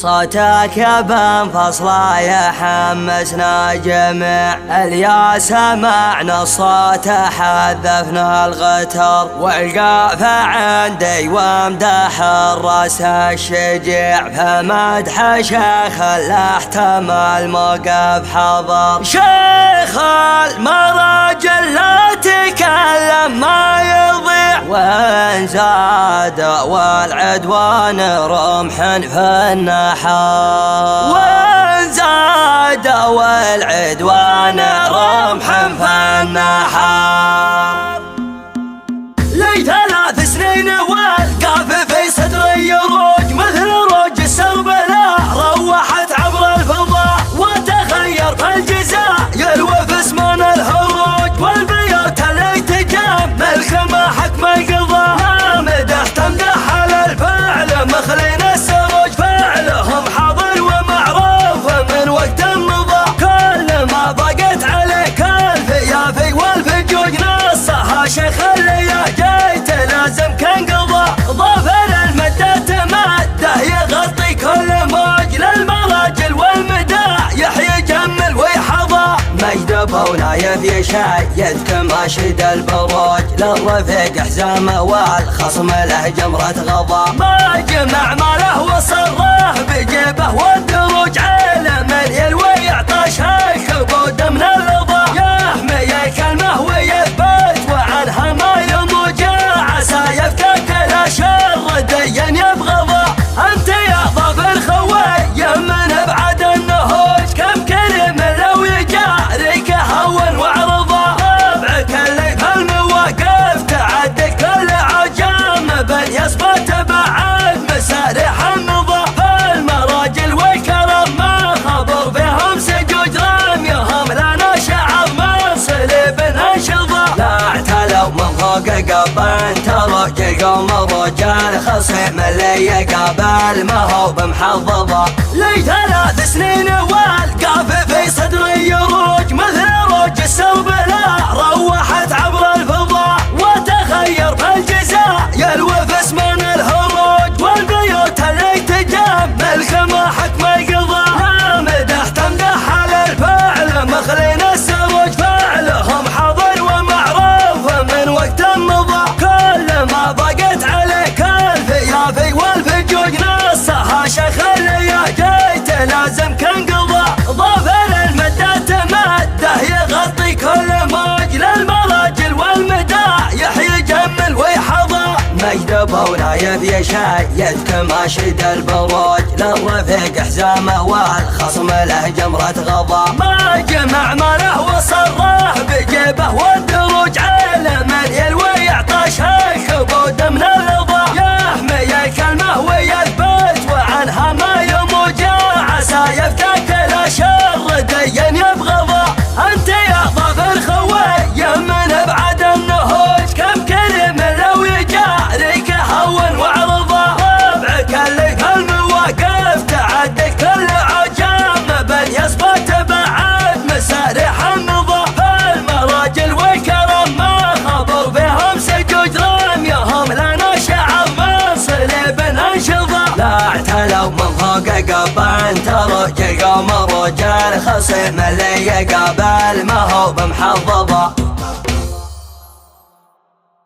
صوتك يا بن فصلا يحمسنا جميع اليا سمعنا الصوت حذفنا الغتر والقافة عندي وامدح الراس الشجيع فمدح شيخ الاحتمال موقف حضر شيخ المراجل لا تكلم ما يضيع وان زاد والعدوان رمح في النحر وان زاد والعدوان رمح في النحر لي 3 سنين والقاف في صدري يروج مثل روج السرب لا روحت عبر الفضاء وتخير في الجزاء يلوفس من الهروج والبيوت اللي تجام ملك ما حكم القضاء ما مدح تمدح على الفعل مخلين السروج فعلهم حاضر ومعروف من وقت مضى كل ما ضاقت عليك الفيافي والفجوج نصها شيخ اللي جيت لازم كان قضاء ضافر المدة تمده يغطي كل موج للمراجل والمداح يحيي جمل ويحظى مجد بونايف يشايد كما شد البروج للرفيق حزامه والخصم له جمرة غضا ما جمع ماله وصره بجيبه والدروج علم يلوي يعطى شيخ بود من الرضا يحمي الكلمه ويثبت وعنها ما يموج عسى يفتك الاشر ديا يبغضا انت يا ظافر خوي من ابعد النهوج كم كلم لو يجاريك هون وعرضا ربعك اللي في المواقف تعدك كل عجام بل يثبت بعد مسارح النظام فالمراجل والكرم ما خبر بهم سجود رميهم لنا شعر من صليب انشضا لا اعتلوا من فوق قبان ترك القوم رجال خصم اللي يقابل ما هو بمحظظه لي 3 سنين والقاف في صدري يروج مثل روج السرب لا روحت عبر الفضاء وتخير في الجزاء يلوفس من الهروج والبيوت اللي تجام ملك ما حكم القضاء لا مدح تمدح على الفعل مخلين السروج فعلهم حاضر ومعروف من وقت مضى كل ما ضاقت عليك الفيافي والفجوج نصها شيخ اللي جيت لازم كان قضاء ضافر المدة تمده يغطي كل موج للمراجل والمداح يحيي جمل ويحظى مجد بونايف يشايد كما شد البروج للرفيق حزامه والخصم له جمرة غضا ما جمع ماله وصره بجيبه والدروج علم يلوي يعطى شيخ بود من الرضا يحمي الكلمه ويثبت وعنها ما يموج عسى يفتك الاشر ديا يبغضا انت يا ظافر خوي من ابعد النهوج كم كلم لو يجاريك هون وعرضا ربعك اللي في المواقف تعدك كل عجام بل يثبت بعد مسارح النظام فالمراجل والكرم ما خبر بهم سجود رميهم لنا شعر من صليب انشضا لا اعتلوا من فوق قبان ترك القوم رجال خصم اللي يقابل ما هو بمحظظه